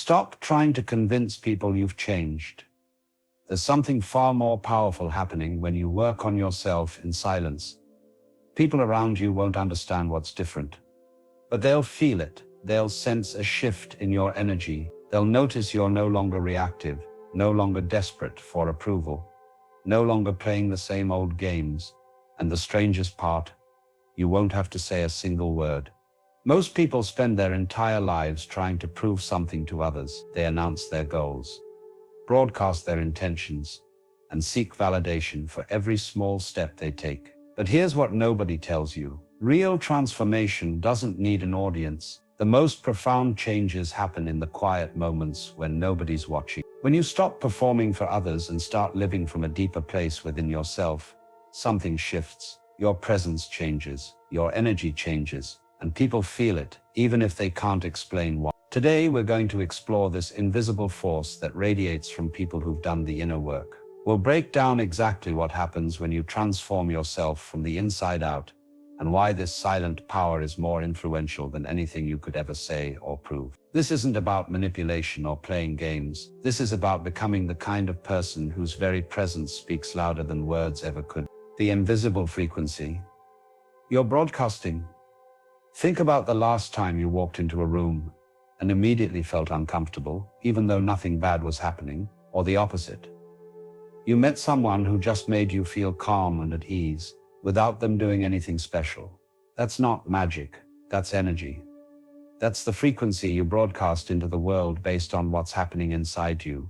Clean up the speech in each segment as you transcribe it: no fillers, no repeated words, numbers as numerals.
Stop trying to convince people you've changed. There's something far more powerful happening when you work on yourself in silence. People around you won't understand what's different, but they'll feel it. They'll sense a shift in your energy. They'll notice you're no longer reactive, no longer desperate for approval, no longer playing the same old games. And the strangest part, you won't have to say a single word. Most people spend their entire lives trying to prove something to others. They announce their goals, broadcast their intentions, and seek validation for every small step they take. But here's what nobody tells you. Real transformation doesn't need an audience. The most profound changes happen in the quiet moments when nobody's watching. When you stop performing for others and start living from a deeper place within yourself, something shifts. Your presence changes, your energy changes, and people feel it, even if they can't explain why. Today, we're going to explore this invisible force that radiates from people who've done the inner work. We'll break down exactly what happens when you transform yourself from the inside out, and why this silent power is more influential than anything you could ever say or prove. This isn't about manipulation or playing games. This is about becoming the kind of person whose very presence speaks louder than words ever could. The invisible frequency. You're broadcasting. Think about the last time you walked into a room and immediately felt uncomfortable, even though nothing bad was happening, or the opposite. You met someone who just made you feel calm and at ease, without them doing anything special. That's not magic, that's energy. That's the frequency you broadcast into the world based on what's happening inside you.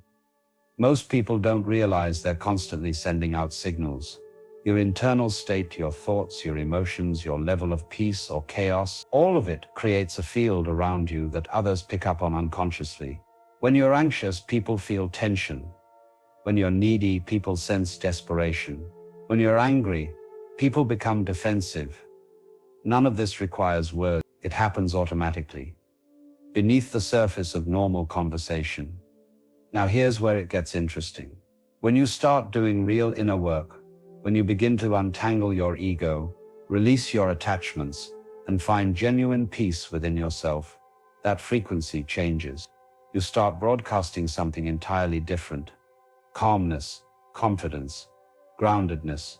Most people don't realize they're constantly sending out signals. Your internal state, your thoughts, your emotions, your level of peace or chaos, all of it creates a field around you that others pick up on unconsciously. When you're anxious, people feel tension. When you're needy, people sense desperation. When you're angry, people become defensive. None of this requires words. It happens automatically, beneath the surface of normal conversation. Now here's where it gets interesting. When you start doing real inner work, when you begin to untangle your ego, release your attachments, and find genuine peace within yourself, that frequency changes. You start broadcasting something entirely different. Calmness, confidence, groundedness,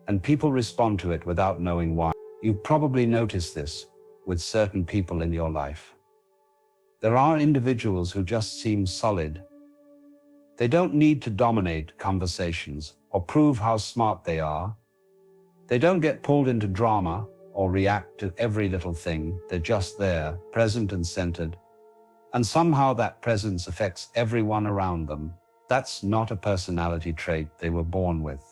and people respond to it without knowing why. You probably notice this with certain people in your life. There are individuals who just seem solid. They don't need to dominate conversations or prove how smart they are. They don't get pulled into drama or react to every little thing. They're just there, present and centered. And somehow that presence affects everyone around them. That's not a personality trait they were born with.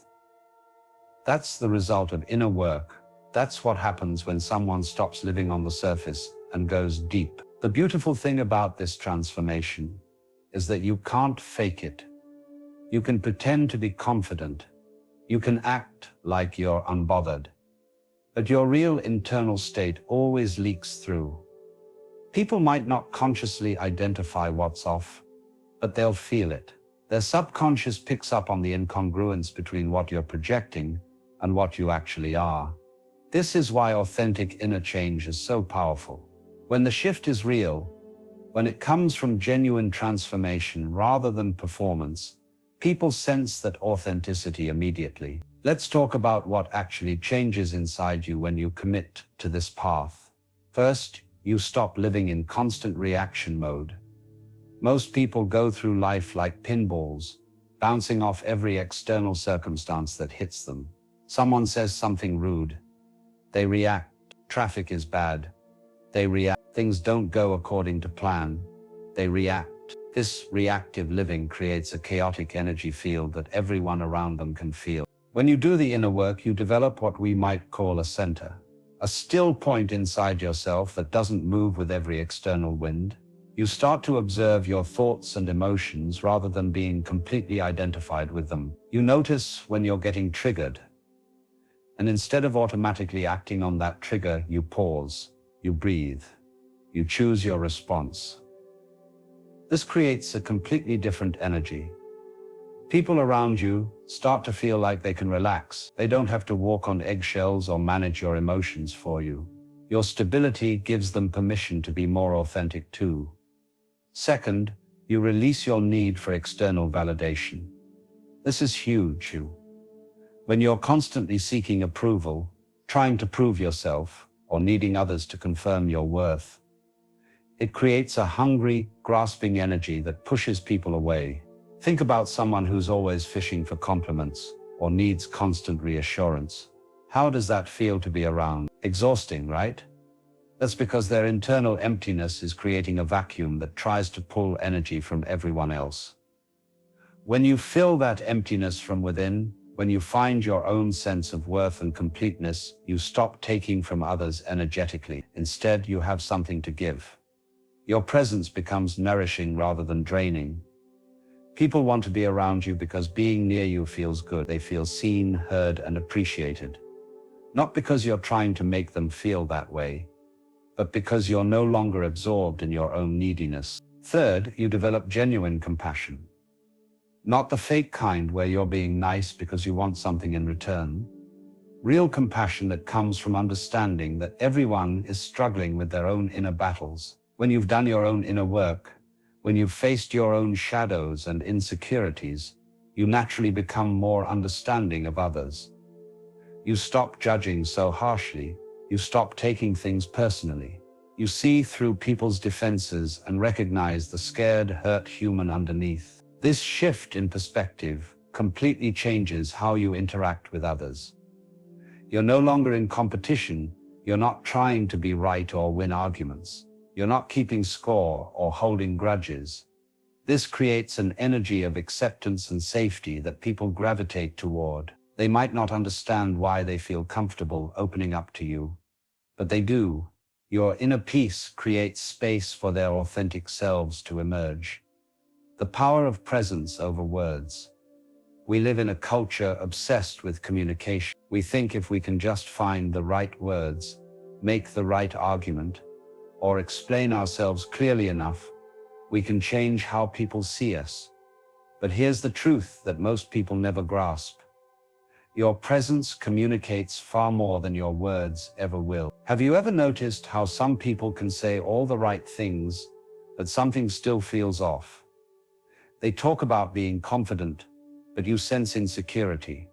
That's the result of inner work. That's what happens when someone stops living on the surface and goes deep. The beautiful thing about this transformation is that you can't fake it. You can pretend to be confident. You can act like you're unbothered. But your real internal state always leaks through. People might not consciously identify what's off, but they'll feel it. Their subconscious picks up on the incongruence between what you're projecting and what you actually are. This is why authentic inner change is so powerful. When the shift is real, when it comes from genuine transformation rather than performance, people sense that authenticity immediately. Let's talk about what actually changes inside you when you commit to this path. First, you stop living in constant reaction mode. Most people go through life like pinballs, bouncing off every external circumstance that hits them. Someone says something rude. They react. Traffic is bad. They react. Things don't go according to plan. They react. This reactive living creates a chaotic energy field that everyone around them can feel. When you do the inner work, you develop what we might call a center, a still point inside yourself that doesn't move with every external wind. You start to observe your thoughts and emotions rather than being completely identified with them. You notice when you're getting triggered, and instead of automatically acting on that trigger, you pause, you breathe, you choose your response. This creates a completely different energy. People around you start to feel like they can relax. They don't have to walk on eggshells or manage your emotions for you. Your stability gives them permission to be more authentic too. Second, You release your need for external validation. This is huge. When you're constantly seeking approval, trying to prove yourself, or needing others to confirm your worth, it creates a hungry, grasping energy that pushes people away. Think about someone who's always fishing for compliments or needs constant reassurance. How does that feel to be around? Exhausting, right? That's because their internal emptiness is creating a vacuum that tries to pull energy from everyone else. When you fill that emptiness from within, when you find your own sense of worth and completeness, you stop taking from others energetically. Instead, you have something to give. Your presence becomes nourishing rather than draining. People want to be around you because being near you feels good. They feel seen, heard, and appreciated. Not because you're trying to make them feel that way, but because you're no longer absorbed in your own neediness. Third, you develop genuine compassion. Not the fake kind where you're being nice because you want something in return. Real compassion that comes from understanding that everyone is struggling with their own inner battles. When you've done your own inner work, when you've faced your own shadows and insecurities, you naturally become more understanding of others. You stop judging so harshly. You stop taking things personally. You see through people's defenses and recognize the scared, hurt human underneath. This shift in perspective completely changes how you interact with others. You're no longer in competition. You're not trying to be right or win arguments. You're not keeping score or holding grudges. This creates an energy of acceptance and safety that people gravitate toward. They might not understand why they feel comfortable opening up to you, but they do. Your inner peace creates space for their authentic selves to emerge. The power of presence over words. We live in a culture obsessed with communication. We think if we can just find the right words, make the right argument, or explain ourselves clearly enough, we can change how people see us. But here's the truth that most people never grasp. Your presence communicates far more than your words ever will. Have you ever noticed how some people can say all the right things, but something still feels off? They talk about being confident, but you sense insecurity.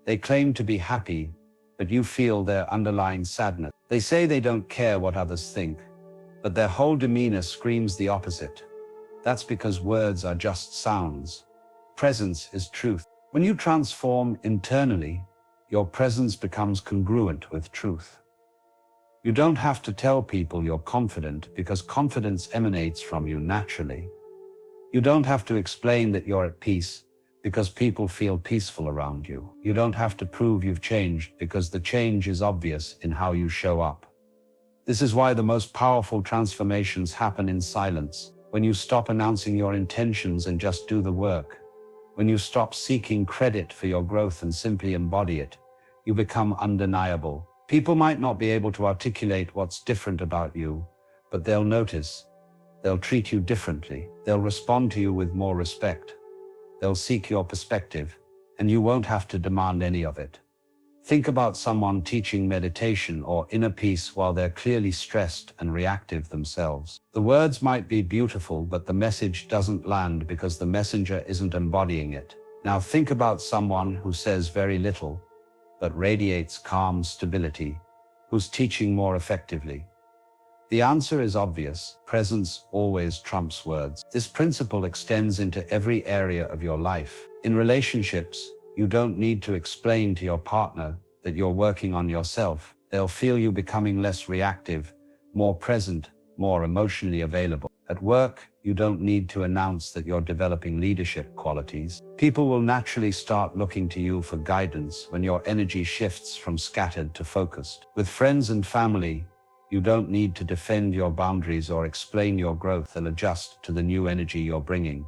They claim to be happy, but you feel their underlying sadness. They say they don't care what others think, but their whole demeanor screams the opposite. That's because words are just sounds. Presence is truth. When you transform internally, your presence becomes congruent with truth. You don't have to tell people you're confident because confidence emanates from you naturally. You don't have to explain that you're at peace because people feel peaceful around you. You don't have to prove you've changed because the change is obvious in how you show up. This is why the most powerful transformations happen in silence. When you stop announcing your intentions and just do the work. When you stop seeking credit for your growth and simply embody it, you become undeniable. People might not be able to articulate what's different about you, but they'll notice. They'll treat you differently. They'll respond to you with more respect. They'll seek your perspective, and you won't have to demand any of it. Think about someone teaching meditation or inner peace while they're clearly stressed and reactive themselves. The words might be beautiful, but the message doesn't land because the messenger isn't embodying it. Now think about someone who says very little, but radiates calm stability, who's teaching more effectively. The answer is obvious. Presence always trumps words. This principle extends into every area of your life. In relationships, you don't need to explain to your partner that you're working on yourself. They'll feel you becoming less reactive, more present, more emotionally available. At work, you don't need to announce that you're developing leadership qualities. People will naturally start looking to you for guidance when your energy shifts from scattered to focused. With friends and family, you don't need to defend your boundaries or explain your growth. They'll adjust to the new energy you're bringing,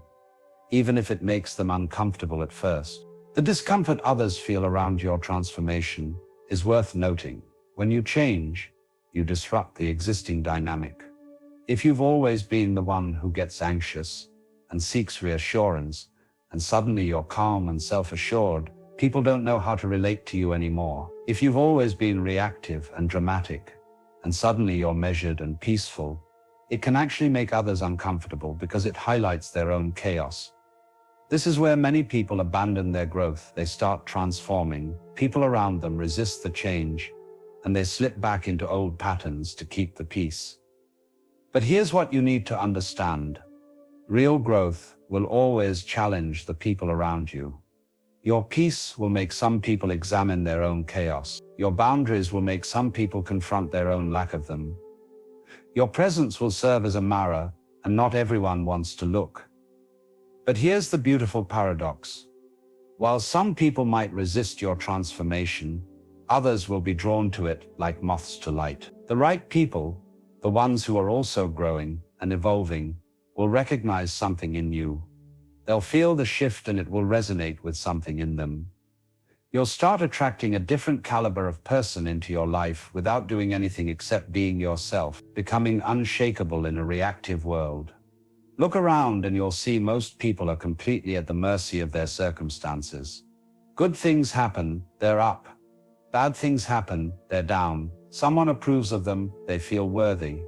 even if it makes them uncomfortable at first. The discomfort others feel around your transformation is worth noting. When you change, you disrupt the existing dynamic. If you've always been the one who gets anxious and seeks reassurance, and suddenly you're calm and self-assured, people don't know how to relate to you anymore. If you've always been reactive and dramatic, and suddenly you're measured and peaceful, It can actually make others uncomfortable because it highlights their own chaos. This is where many people abandon their growth. They start transforming, people around them resist the change, and they slip back into old patterns to keep the peace. But here's what you need to understand. Real growth will always challenge the people around you. Your peace will make some people examine their own chaos. Your boundaries will make some people confront their own lack of them. Your presence will serve as a mirror, and not everyone wants to look. But here's the beautiful paradox. While some people might resist your transformation, others will be drawn to it like moths to light. The right people, the ones who are also growing and evolving, will recognize something in you. They'll feel the shift and it will resonate with something in them. You'll start attracting a different caliber of person into your life without doing anything except being yourself, becoming unshakable in a reactive world. Look around and you'll see most people are completely at the mercy of their circumstances. Good things happen, they're up. Bad things happen, they're down. Someone approves of them, they feel worthy.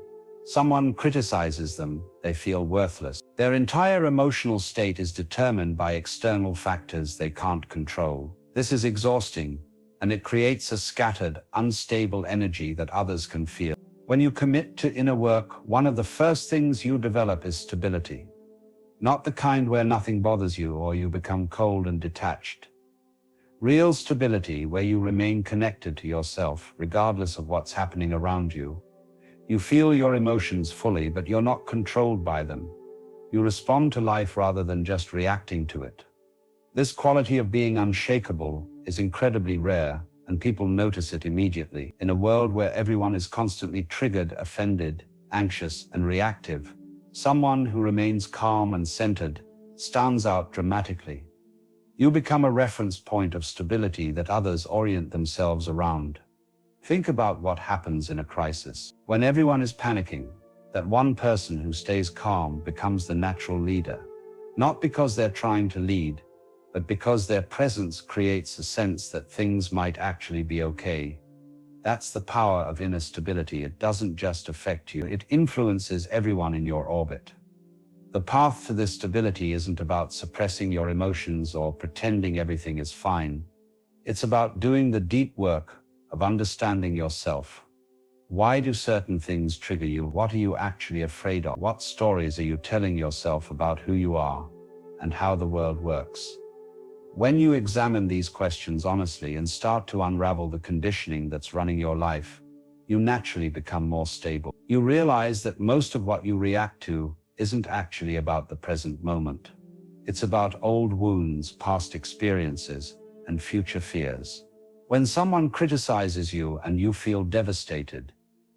Someone criticizes them, they feel worthless. Their entire emotional state is determined by external factors they can't control. This is exhausting, and it creates a scattered, unstable energy that others can feel. When you commit to inner work, one of the first things you develop is stability. Not the kind where nothing bothers you or you become cold and detached. Real stability where you remain connected to yourself, regardless of what's happening around you. You feel your emotions fully, but you're not controlled by them. You respond to life rather than just reacting to it. This quality of being unshakable is incredibly rare, and people notice it immediately. In a world where everyone is constantly triggered, offended, anxious, and reactive, someone who remains calm and centered stands out dramatically. You become a reference point of stability that others orient themselves around. Think about what happens in a crisis. When everyone is panicking, that one person who stays calm becomes the natural leader. Not because they're trying to lead, but because their presence creates a sense that things might actually be okay. That's the power of inner stability. It doesn't just affect you, it influences everyone in your orbit. The path to this stability isn't about suppressing your emotions or pretending everything is fine. It's about doing the deep work of understanding yourself. Why do certain things trigger you? What are you actually afraid of? What stories are you telling yourself about who you are and how the world works? When you examine these questions honestly and start to unravel the conditioning that's running your life, you naturally become more stable. You realize that most of what you react to isn't actually about the present moment. It's about old wounds, past experiences, and future fears. When someone criticizes you and you feel devastated,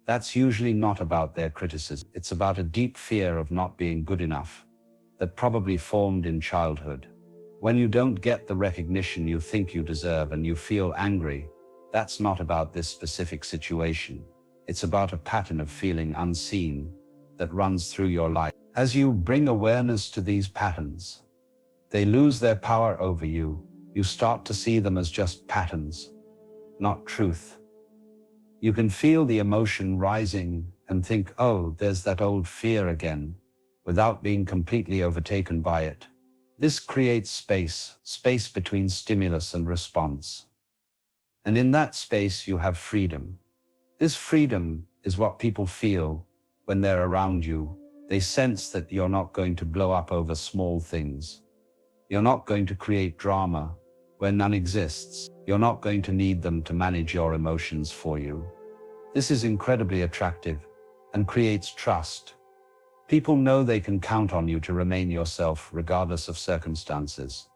that's usually not about their criticism. It's about a deep fear of not being good enough that probably formed in childhood. When you don't get the recognition you think you deserve and you feel angry, that's not about this specific situation. It's about a pattern of feeling unseen that runs through your life. As you bring awareness to these patterns, they lose their power over you. You start to see them as just patterns, not truth. You can feel the emotion rising and think, oh, there's that old fear again, without being completely overtaken by it. This creates space between stimulus and response. And in that space, you have freedom. This freedom is what people feel when they're around you. They sense that you're not going to blow up over small things. You're not going to create drama where none exists. You're not going to need them to manage your emotions for you. This is incredibly attractive and creates trust. People know they can count on you to remain yourself regardless of circumstances.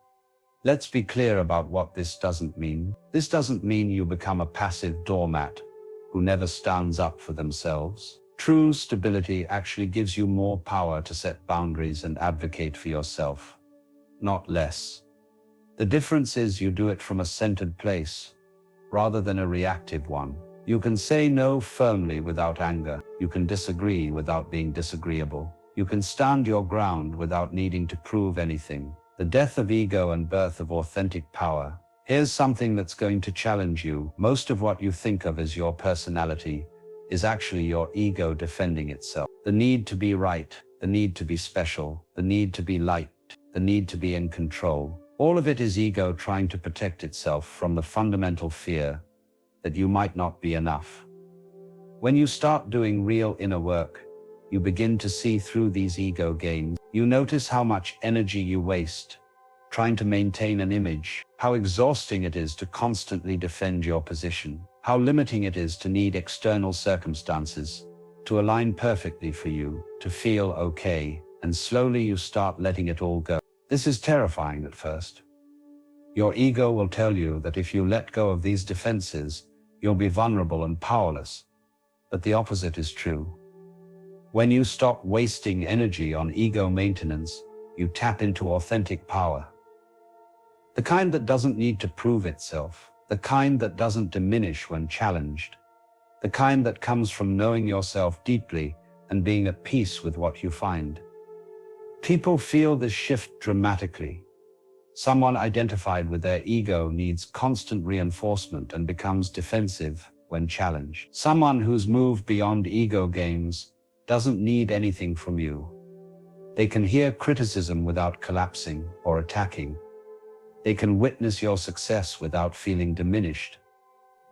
Let's be clear about what this doesn't mean. This doesn't mean you become a passive doormat who never stands up for themselves. True stability actually gives you more power to set boundaries and advocate for yourself, not less. The difference is you do it from a centered place rather than a reactive one. You can say no firmly without anger. You can disagree without being disagreeable. You can stand your ground without needing to prove anything. The death of ego and birth of authentic power. Here's something that's going to challenge you. Most of what you think of as your personality is actually your ego defending itself. The need to be right, the need to be special, the need to be liked, the need to be in control. All of it is ego trying to protect itself from the fundamental fear that you might not be enough. When you start doing real inner work, you begin to see through these ego games. You notice how much energy you waste trying to maintain an image, how exhausting it is to constantly defend your position, how limiting it is to need external circumstances to align perfectly for you, to feel okay, and slowly you start letting it all go. This is terrifying at first. Your ego will tell you that if you let go of these defenses, you'll be vulnerable and powerless. But the opposite is true. When you stop wasting energy on ego maintenance, you tap into authentic power. The kind that doesn't need to prove itself, the kind that doesn't diminish when challenged, the kind that comes from knowing yourself deeply and being at peace with what you find. People feel this shift dramatically. Someone identified with their ego needs constant reinforcement and becomes defensive when challenged. Someone who's moved beyond ego games doesn't need anything from you. They can hear criticism without collapsing or attacking. They can witness your success without feeling diminished.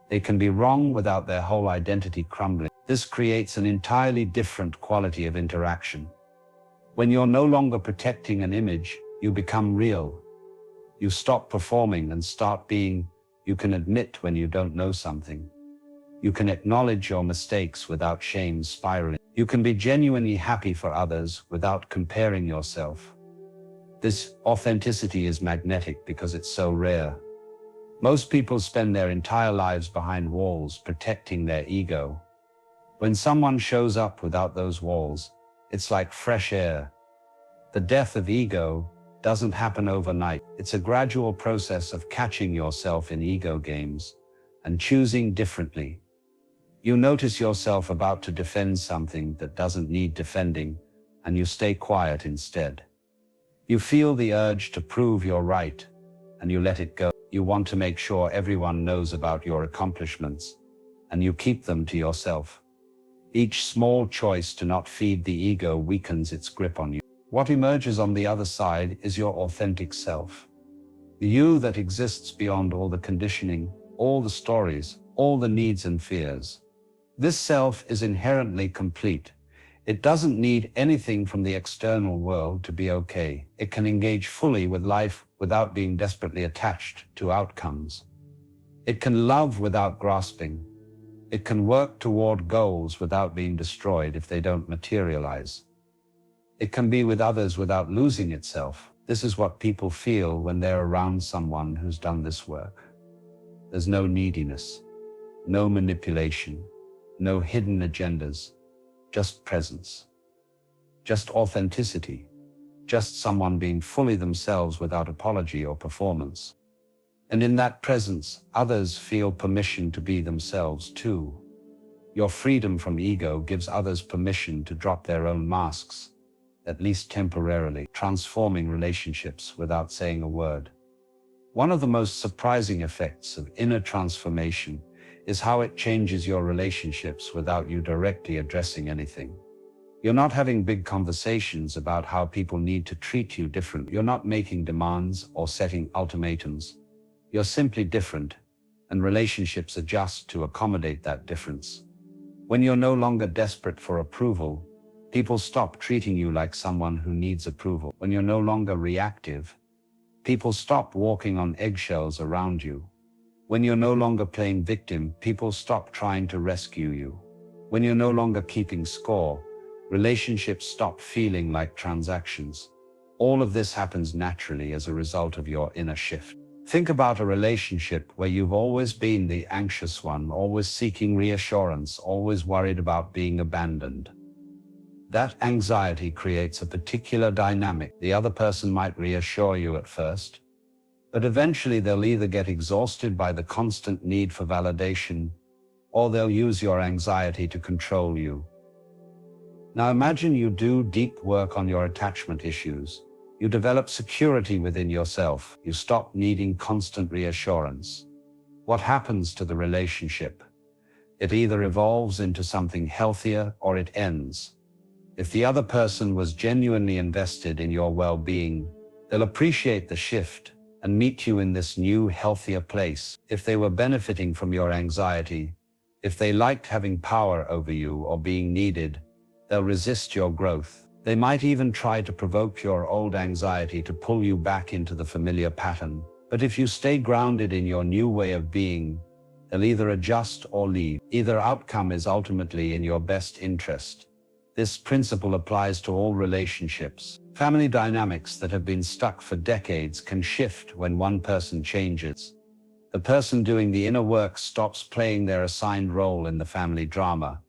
They can be wrong without their whole identity crumbling. This creates an entirely different quality of interaction. When you're no longer protecting an image, you become real. You stop performing and start being. You can admit when you don't know something. You can acknowledge your mistakes without shame spiraling. You can be genuinely happy for others without comparing yourself. This authenticity is magnetic because it's so rare. Most people spend their entire lives behind walls protecting their ego. When someone shows up without those walls, it's like fresh air. The death of ego doesn't happen overnight. It's a gradual process of catching yourself in ego games and choosing differently. You notice yourself about to defend something that doesn't need defending, and you stay quiet instead. You feel the urge to prove you're right, and you let it go. You want to make sure everyone knows about your accomplishments, and you keep them to yourself. Each small choice to not feed the ego weakens its grip on you. What emerges on the other side is your authentic self. The you that exists beyond all the conditioning, all the stories, all the needs and fears. This self is inherently complete. It doesn't need anything from the external world to be okay. It can engage fully with life without being desperately attached to outcomes. It can love without grasping. It can work toward goals without being destroyed if they don't materialize. It can be with others without losing itself. This is what people feel when they're around someone who's done this work. There's no neediness, no manipulation, no hidden agendas. Just presence, just authenticity, just someone being fully themselves without apology or performance. And in that presence, others feel permission to be themselves too. Your freedom from ego gives others permission to drop their own masks, at least temporarily, transforming relationships without saying a word. One of the most surprising effects of inner transformation is how it changes your relationships without you directly addressing anything. You're not having big conversations about how people need to treat you differently. You're not making demands or setting ultimatums. You're simply different, and relationships adjust to accommodate that difference. When you're no longer desperate for approval, people stop treating you like someone who needs approval. When you're no longer reactive, people stop walking on eggshells around you. When you're no longer playing victim, people stop trying to rescue you. When you're no longer keeping score, relationships stop feeling like transactions. All of this happens naturally as a result of your inner shift. Think about a relationship where you've always been the anxious one, always seeking reassurance, always worried about being abandoned. That anxiety creates a particular dynamic. The other person might reassure you at first, but eventually they'll either get exhausted by the constant need for validation, or they'll use your anxiety to control you. Now imagine you do deep work on your attachment issues. You develop security within yourself. You stop needing constant reassurance. What happens to the relationship? It either evolves into something healthier or it ends. If the other person was genuinely invested in your well-being, they'll appreciate the shift and meet you in this new, healthier place. If they were benefiting from your anxiety, if they liked having power over you or being needed, they'll resist your growth. They might even try to provoke your old anxiety to pull you back into the familiar pattern. But if you stay grounded in your new way of being, they'll either adjust or leave. Either outcome is ultimately in your best interest. This principle applies to all relationships. Family dynamics that have been stuck for decades can shift when one person changes. The person doing the inner work stops playing their assigned role in the family drama,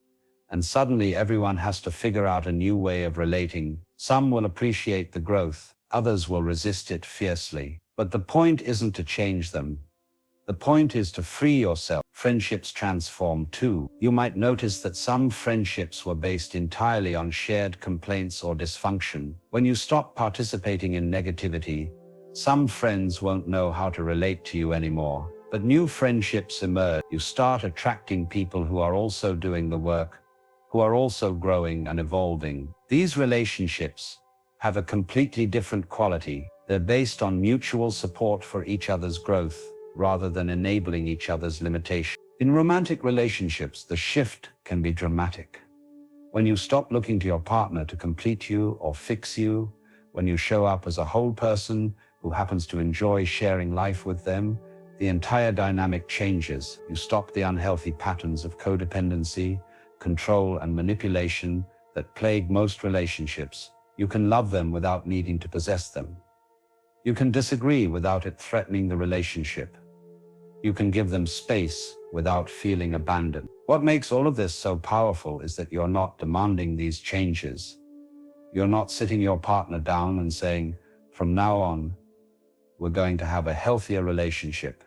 and suddenly everyone has to figure out a new way of relating. Some will appreciate the growth, others will resist it fiercely. But the point isn't to change them. The point is to free yourself. Friendships transform too. You might notice that some friendships were based entirely on shared complaints or dysfunction. When you stop participating in negativity, some friends won't know how to relate to you anymore. But new friendships emerge. You start attracting people who are also doing the work, who are also growing and evolving. These relationships have a completely different quality. They're based on mutual support for each other's growth, rather than enabling each other's limitation. In romantic relationships, the shift can be dramatic. When you stop looking to your partner to complete you or fix you, when you show up as a whole person who happens to enjoy sharing life with them, the entire dynamic changes. You stop the unhealthy patterns of codependency, control, and manipulation that plague most relationships. You can love them without needing to possess them. You can disagree without it threatening the relationship. You can give them space without feeling abandoned. What makes all of this so powerful is that you're not demanding these changes. You're not sitting your partner down and saying, from now on, we're going to have a healthier relationship.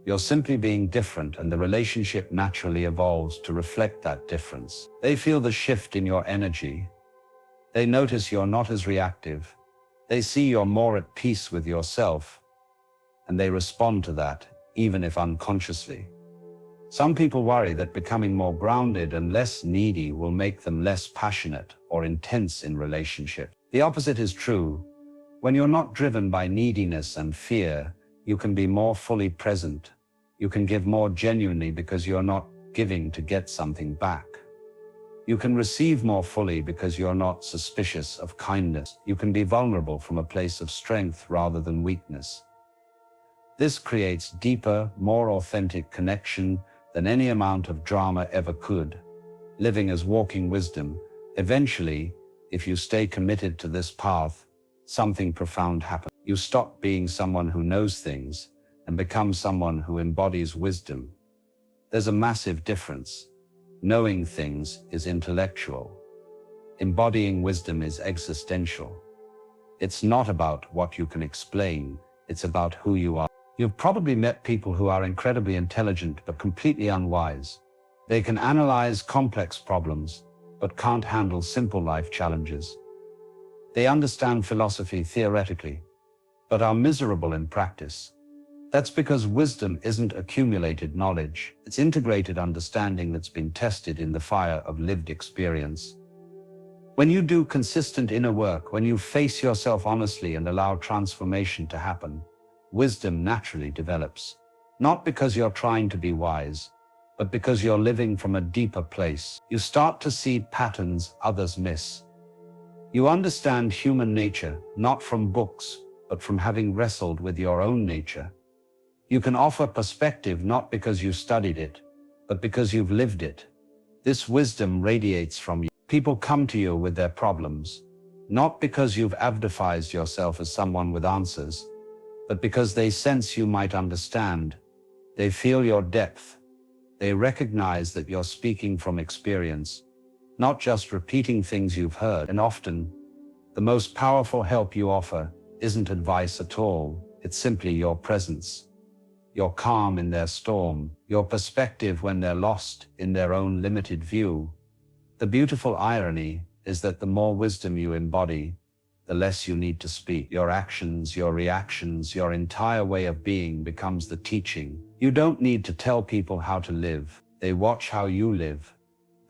You're simply being different, and the relationship naturally evolves to reflect that difference. They feel the shift in your energy. They notice you're not as reactive. They see you're more at peace with yourself, and they respond to that, even if unconsciously. Some people worry that becoming more grounded and less needy will make them less passionate or intense in relationships. The opposite is true. When you're not driven by neediness and fear, you can be more fully present. You can give more genuinely because you're not giving to get something back. You can receive more fully because you're not suspicious of kindness. You can be vulnerable from a place of strength rather than weakness. This creates deeper, more authentic connection than any amount of drama ever could. Living as walking wisdom. Eventually, if you stay committed to this path, something profound happens. You stop being someone who knows things and become someone who embodies wisdom. There's a massive difference. Knowing things is intellectual. Embodying wisdom is existential. It's not about what you can explain, it's about who you are. You've probably met people who are incredibly intelligent but completely unwise. They can analyze complex problems, but can't handle simple life challenges. They understand philosophy theoretically, but are miserable in practice. That's because wisdom isn't accumulated knowledge. It's integrated understanding that's been tested in the fire of lived experience. When you do consistent inner work, when you face yourself honestly and allow transformation to happen, wisdom naturally develops. Not because you're trying to be wise, but because you're living from a deeper place. You start to see patterns others miss. You understand human nature, not from books, but from having wrestled with your own nature. You can offer perspective not because you studied it, but because you've lived it. This wisdom radiates from you. People come to you with their problems, not because you've advertised yourself as someone with answers, but because they sense you might understand. They feel your depth. They recognize that you're speaking from experience, not just repeating things you've heard. And often, the most powerful help you offer isn't advice at all. It's simply your presence. Your calm in their storm, your perspective when they're lost in their own limited view. The beautiful irony is that the more wisdom you embody, the less you need to speak. Your actions, your reactions, your entire way of being becomes the teaching. You don't need to tell people how to live. They watch how you live,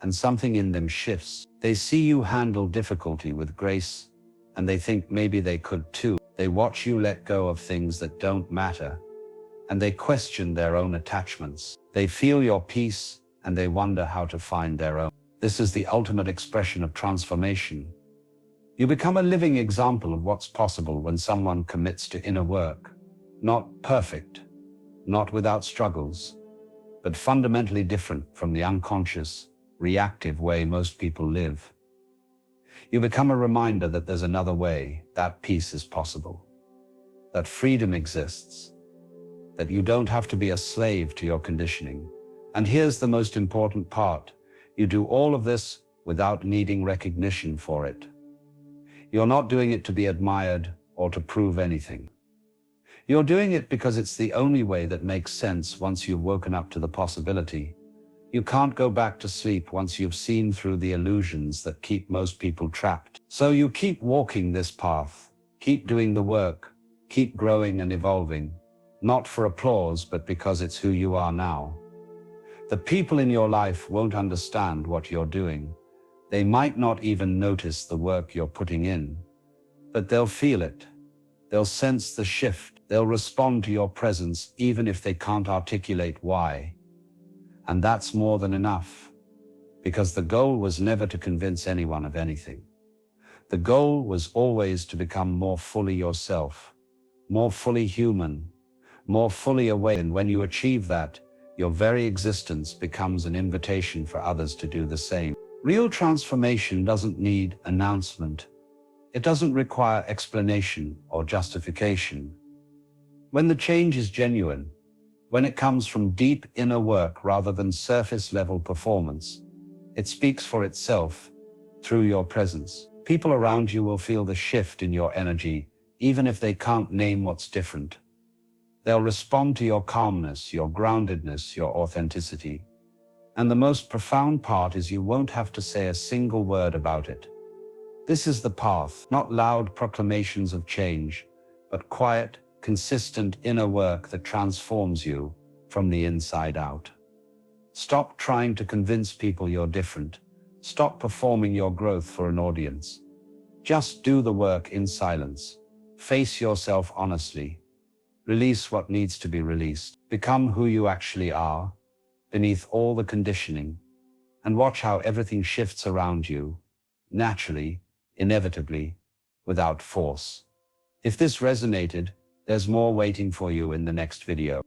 and something in them shifts. They see you handle difficulty with grace, and they think maybe they could too. They watch you let go of things that don't matter, and they question their own attachments. They feel your peace, and they wonder how to find their own. This is the ultimate expression of transformation. You become a living example of what's possible when someone commits to inner work. Not perfect, not without struggles, but fundamentally different from the unconscious, reactive way most people live. You become a reminder that there's another way, that peace is possible, that freedom exists, that you don't have to be a slave to your conditioning. And here's the most important part. You do all of this without needing recognition for it. You're not doing it to be admired or to prove anything. You're doing it because it's the only way that makes sense once you've woken up to the possibility. You can't go back to sleep once you've seen through the illusions that keep most people trapped. So you keep walking this path, keep doing the work, keep growing and evolving, not for applause, but because it's who you are now. The people in your life won't understand what you're doing. They might not even notice the work you're putting in, but they'll feel it. They'll sense the shift. They'll respond to your presence even if they can't articulate why. And that's more than enough, because the goal was never to convince anyone of anything. The goal was always to become more fully yourself, more fully human, more fully aware. And when you achieve that, your very existence becomes an invitation for others to do the same. Real transformation doesn't need announcement. It doesn't require explanation or justification. When the change is genuine, when it comes from deep inner work rather than surface-level performance, it speaks for itself through your presence. People around you will feel the shift in your energy, even if they can't name what's different. They'll respond to your calmness, your groundedness, your authenticity. And the most profound part is you won't have to say a single word about it. This is the path, not loud proclamations of change, but quiet, consistent inner work that transforms you from the inside out. Stop trying to convince people you're different. Stop performing your growth for an audience. Just do the work in silence. Face yourself honestly. Release what needs to be released. Become who you actually are, beneath all the conditioning, and watch how everything shifts around you, naturally, inevitably, without force. If this resonated, there's more waiting for you in the next video.